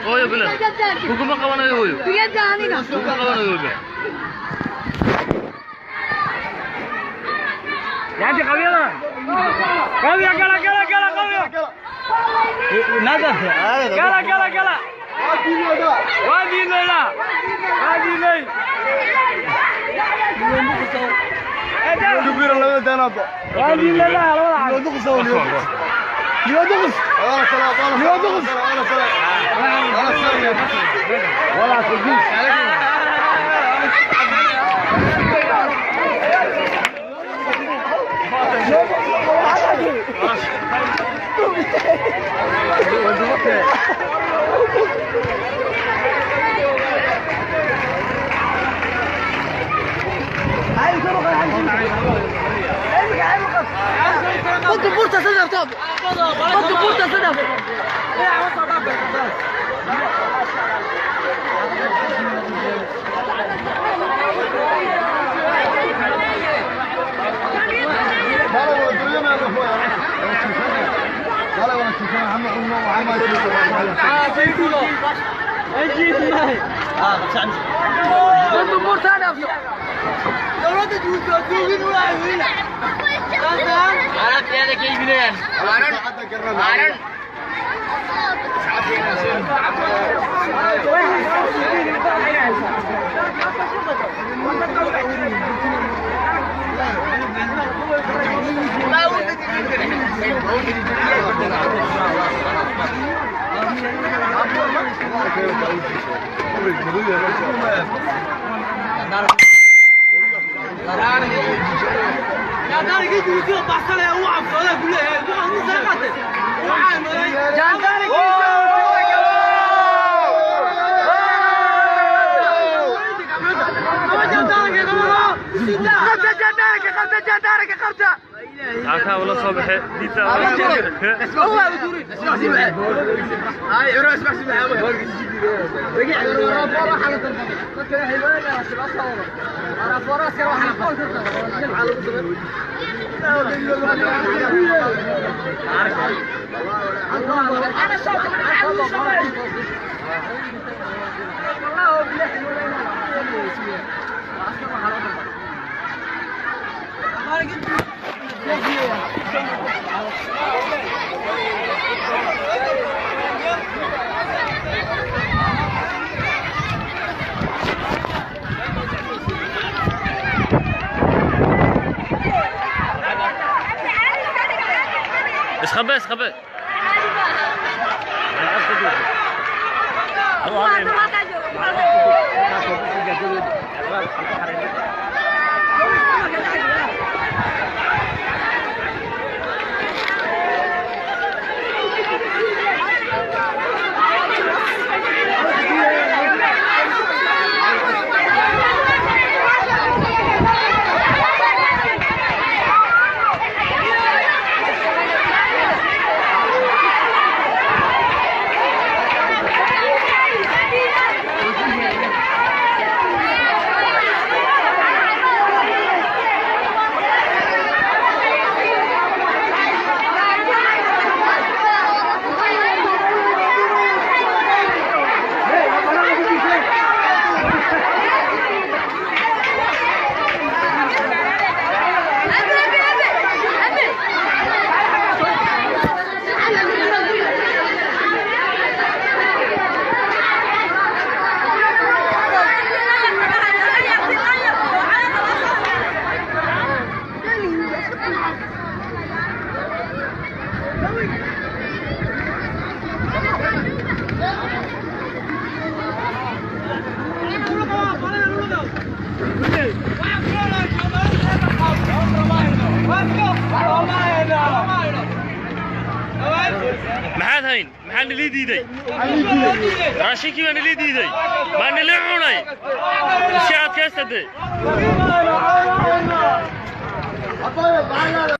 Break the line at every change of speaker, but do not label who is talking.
Oyo bilan. Hukuma qavanayo oyo.
Bugün canına.
Hukuma qavanayo oyo.
Yani kaviya. Kaviya kala. Nada. Kala. Wadi nela.
كبير الله دانابا
Wadi nela.
يودغس يودغس انا سلام يودغس انا سلام ولا تجيش
خد فرصة صدر طب خد فرصة صدر
عاكا ولا صباحي ديتا
هو ودوري هاي عروس بس معاه رجع ورا حاله فكر حيوان انا فراس كان واحد
اسخبي maxaad hayn maxaa nilii diiday raashinkii baa nilii diiday baa nilii cunay iska adkaysta dee